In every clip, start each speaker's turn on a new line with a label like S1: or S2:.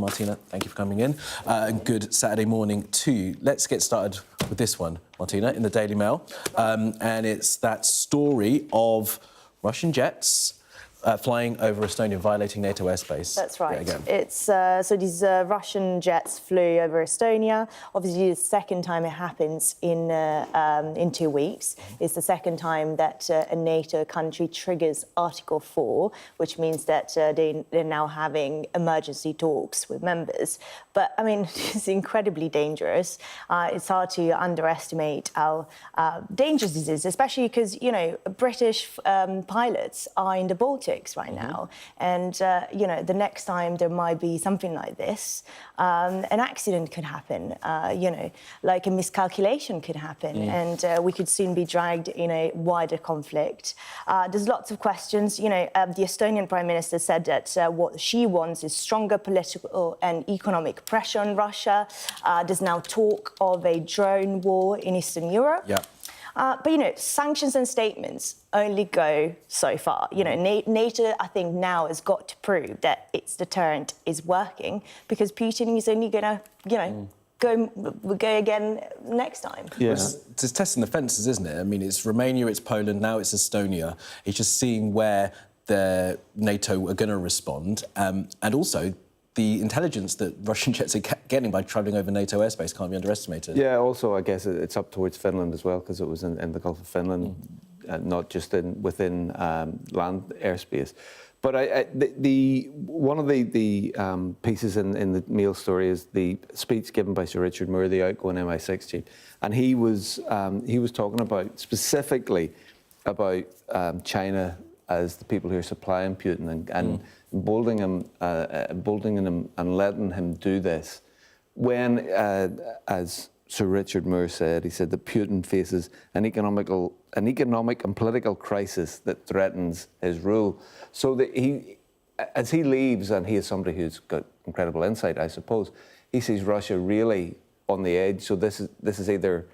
S1: Martina, thank you for coming in. And good Saturday morning too. Let's get started with this one, Martina, in the Daily Mail. And it's that story of Russian jets flying over Estonia, violating NATO airspace.
S2: That's right. It's so these Russian jets flew over Estonia. Obviously, the second time it happens in 2 weeks. It's the second time that a NATO country triggers Article 4, which means that they're now having emergency talks with members. But I mean, it's incredibly dangerous. It's hard to underestimate how dangerous this is, especially because British pilots are in the Baltic right now, and the next time there might be something like this, an accident could happen, like a miscalculation could happen, and we could soon be dragged in a wider conflict. There's lots of questions. The Estonian Prime Minister said that what she wants is stronger political and economic pressure on Russia. There's now talk of a drone war in Eastern Europe.
S1: Yeah.
S2: But, sanctions and statements only go so far. NATO, I think, now has got to prove that its deterrent is working, because Putin is only going to, go again next time.
S1: Yeah. It's testing the fences, isn't it? I mean, it's Romania, it's Poland, now it's Estonia. It's just seeing where the NATO are going to respond. And also, the intelligence that Russian jets are getting by travelling over NATO airspace can't be underestimated.
S3: Yeah, also, I guess it's up towards Finland as well, because it was in the Gulf of Finland, not just within land airspace. But one of the pieces in the Mail story is the speech given by Sir Richard Moore, the outgoing MI6 chief, and he was talking about specifically about China as the people who are supplying Putin and emboldening him and letting him do this. When, as Sir Richard Moore said, he said that Putin faces an economic and political crisis that threatens his rule. So that as he leaves, and he is somebody who's got incredible insight, I suppose, he sees Russia really on the edge. So this is either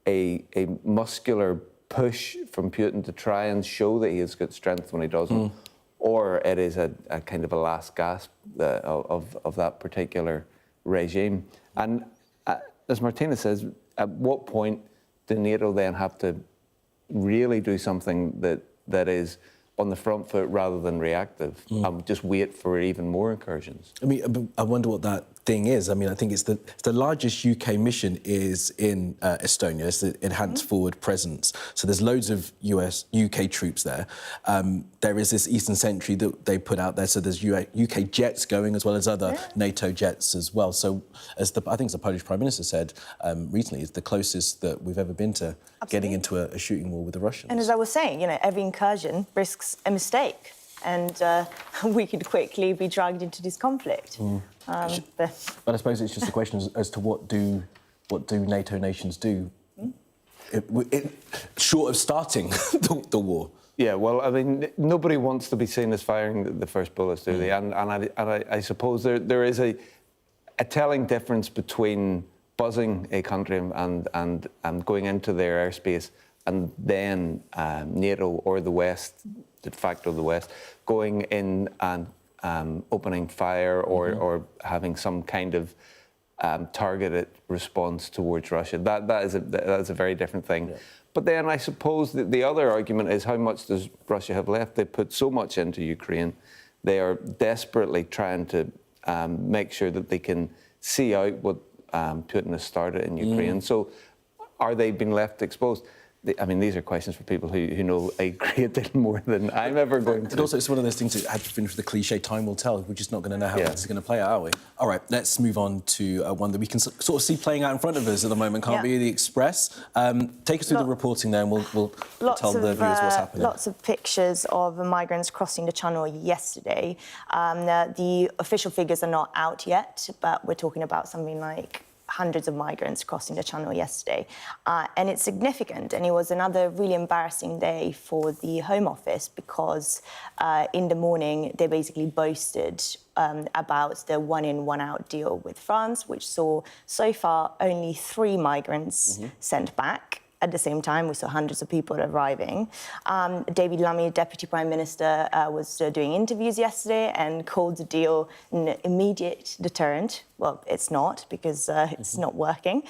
S3: a muscular push from Putin to try and show that he has got strength when he doesn't, or it is a kind of a last gasp of that particular regime. And as Martina says, at what point do NATO then have to really do something that is on the front foot rather than reactive, and just wait for even more incursions? I
S1: mean, I wonder what that thing is. I mean, I think it's the largest UK mission is in Estonia. It's the enhanced forward presence. So there's loads of UK troops there. There is this Eastern Sentry that they put out there. So there's UK jets going as well as other NATO jets as well. So as I think the Polish Prime Minister said recently, it's the closest that we've ever been to getting into a shooting war with the Russians.
S2: And as I was saying, every incursion risks a mistake, and we could quickly be dragged into this conflict.
S1: But I suppose it's just a question as to what do NATO nations do short of starting the war.
S3: Yeah, well, I mean, nobody wants to be seen as firing the first bullets, do they? And I suppose there is a telling difference between buzzing a country and going into their airspace, and then NATO or the West, de facto the West, going in and opening fire or having some kind of targeted response towards Russia. That is a very different thing. Yeah. But then I suppose that the other argument is, how much does Russia have left? They put so much into Ukraine. They are desperately trying to make sure that they can see out what Putin has started in Ukraine. So are they being left exposed? I mean, these are questions for people who know a great deal more than I'm ever going to.
S1: And also, it's one of those things that had to finish with the cliche, time will tell. We're just not going to know how this is going to play out, are we? All right, let's move on to one that we can sort of see playing out in front of us at the moment, can't we? The Express. Take us through the reporting there, and we'll tell the viewers what's happening.
S2: Lots of pictures of migrants crossing the channel yesterday. The official figures are not out yet, but we're talking about something like hundreds of migrants crossing the channel yesterday. And it's significant, and it was another really embarrassing day for the Home Office, because in the morning they basically boasted about the one-in, one-out deal with France, which saw so far only 3 migrants sent back. At the same time, we saw hundreds of people arriving. David Lammy, Deputy Prime Minister, was doing interviews yesterday and called the deal an immediate deterrent. Well, it's not, because it's not working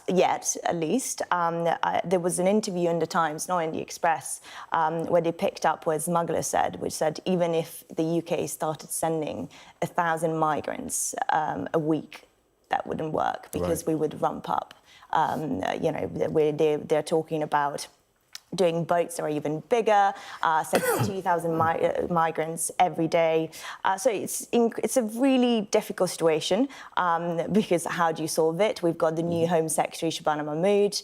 S2: yet, at least. There was an interview in the Times, not in the Express, where they picked up what a smuggler said, which said even if the UK started sending 1,000 migrants a week, that wouldn't work, because we would ramp up. They're talking about doing boats that are even bigger, 72,000 migrants every day. So it's a really difficult situation because how do you solve it? We've got the new Home Secretary, Shabana Mahmood.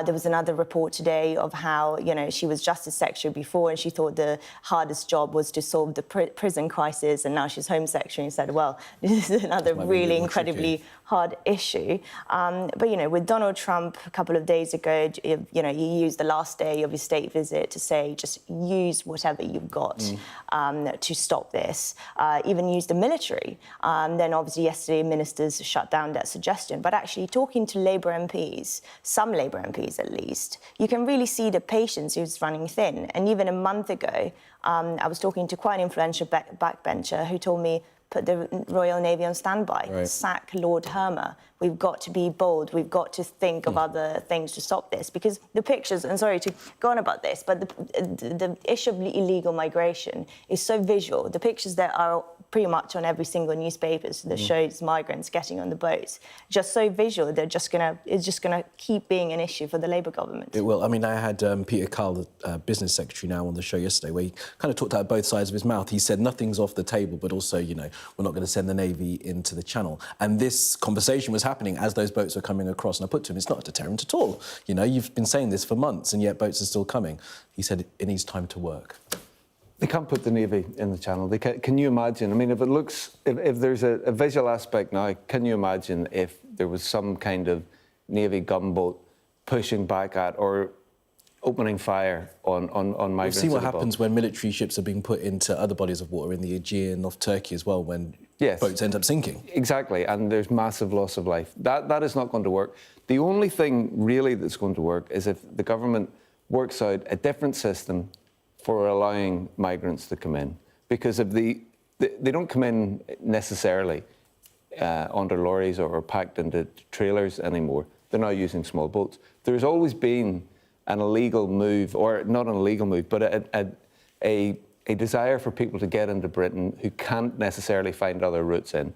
S2: There was another report today of how, she was Justice Secretary before and she thought the hardest job was to solve the prison crisis, and now she's Home Secretary and said, well, this is another really incredibly hard issue. But, with Donald Trump a couple of days ago, he used the last day of his state visit to say, just use whatever you've got to stop this, even use the military. Then obviously yesterday ministers shut down that suggestion. But actually talking to Labour MPs, some Labour MPs at least, you can really see the patience who's running thin. And even a month ago, I was talking to quite an influential backbencher who told me, put the Royal Navy on standby, sack Lord Hermer. We've got to be bold. We've got to think of other things to stop this. Because the pictures, and sorry to go on about this, but the issue of illegal migration is so visual. The pictures that are pretty much on every single newspaper that shows migrants getting on the boats, just so visual, it's just gonna keep being an issue for the Labour government.
S1: It will. I mean, I had Peter Carl, the business secretary now, on the show yesterday, where he kind of talked out both sides of his mouth. He said nothing's off the table, but also, we're not going to send the Navy into the Channel. And this conversation was happening as those boats were coming across. And I put to him, it's not a deterrent at all. You've been saying this for months, and yet boats are still coming. He said it needs time to work.
S3: They can't put the Navy in the Channel. Can you imagine? I mean, if there's a visual aspect now, can you imagine if there was some kind of Navy gunboat pushing back at or opening fire on migrants?
S1: We've seen what happens when military ships are being put into other bodies of water in the Aegean, off Turkey as well, when boats end up sinking.
S3: Exactly, and there's massive loss of life. That is not going to work. The only thing really that's going to work is if the government works out a different system for allowing migrants to come in. Because if they don't come in necessarily under lorries or packed into trailers anymore, they're now using small boats. There's always been an illegal move, or not an illegal move, but a desire for people to get into Britain who can't necessarily find other routes in.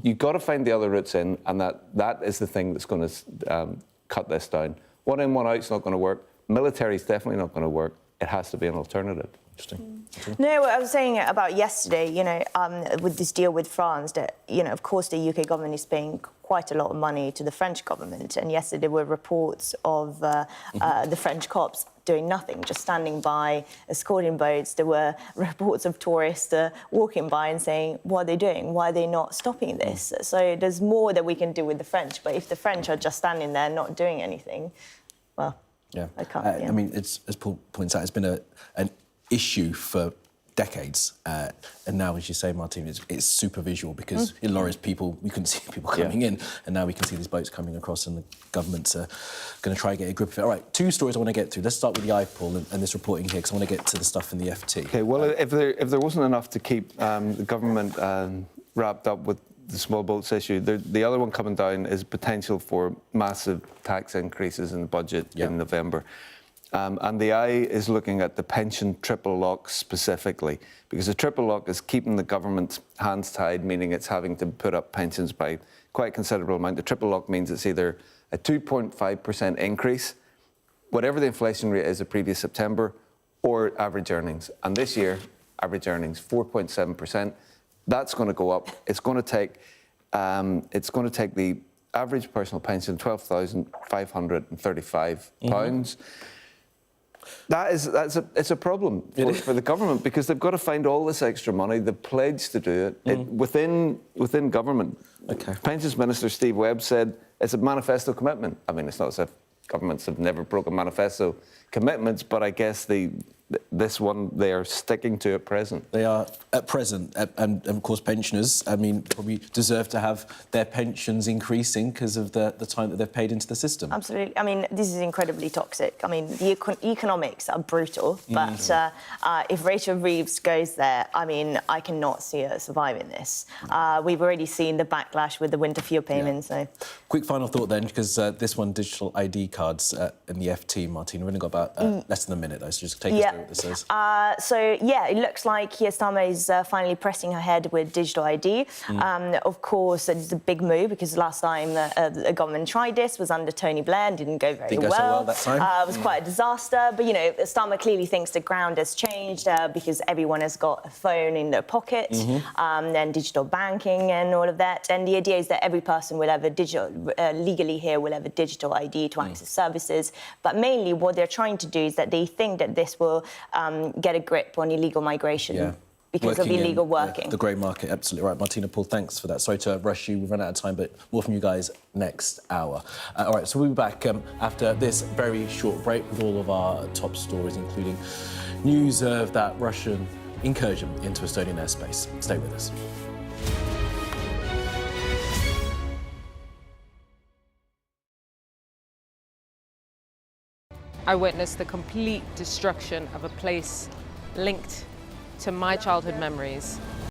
S3: You've got to find the other routes in, and that is the thing that's going to cut this down. One in, one out is not going to work. Military is definitely not going to work. It has to be an alternative.
S1: Interesting.
S2: No, what I was saying about yesterday, with this deal with France, that, of course the UK government is paying quite a lot of money to the French government. And yesterday there were reports of the French cops doing nothing, just standing by, escorting boats. There were reports of tourists walking by and saying, what are they doing? Why are they not stopping this? So there's more that we can do with the French. But if the French are just standing there not doing anything, well...
S1: Yeah,
S2: I can't.
S1: I mean, as Paul points out, it's been an issue for decades, and now, as you say, Martin, it's super visual because in lorries, we couldn't see people coming in, and now we can see these boats coming across, and the government's going to try and get a grip of it. All right, two stories I want to get to. Let's start with the IPOL and this reporting here, because I want to get to the stuff in the FT.
S3: Okay, well, if there wasn't enough to keep the government wrapped up with the small boats issue, the other one coming down is potential for massive tax increases in the budget in November. And the eye is looking at the pension triple lock specifically, because the triple lock is keeping the government's hands tied, meaning it's having to put up pensions by quite a considerable amount. The triple lock means it's either a 2.5% increase, whatever the inflation rate is of previous September, or average earnings. And this year, average earnings, 4.7%. That's going to go up. It's going to take the average personal pension £12,535. It's a problem for the government, because they've got to find all this extra money. They've pledged to do it, within government.
S1: Okay.
S3: Pensions Minister Steve Webb said it's a manifesto commitment. I mean, it's not as if governments have never broken manifesto commitments, but I guess the this one they are sticking to at present.
S1: They are at present, and of course pensioners, I mean, probably deserve to have their pensions increasing because of the time that they've paid into the system.
S2: Absolutely. I mean, this is incredibly toxic. I mean, the economics are brutal, but if Rachel Reeves goes there, I mean, I cannot see her surviving this. We've already seen the backlash with the winter fuel payments. So.
S1: Quick final thought then, because this one, digital ID cards in the FT, Martina, we've only got about less than a minute though, so just take us through what this is.
S2: So, yeah, it looks like Keir Starmer is finally pressing ahead with digital ID. Of course, it's a big move because last time the government tried this was under Tony Blair and didn't go very
S1: Didn't go so well that time.
S2: It was quite a disaster. But, you know, Starmer clearly thinks the ground has changed because everyone has got a phone in their pocket, and digital banking and all of that. And the idea is that every person will have a digital, legally here, will have a digital ID to access services. But mainly what they're trying to do is that they think that this will get a grip on illegal migration. Because of illegal working.
S1: The grey market, absolutely right. Martina, Paul, thanks for that. Sorry to rush you, we've run out of time, but more from you guys next hour. All right, so we'll be back after this very short break with all of our top stories, including news of that Russian incursion into Estonian airspace. Stay with us.
S4: I witnessed the complete destruction of a place linked to my childhood memories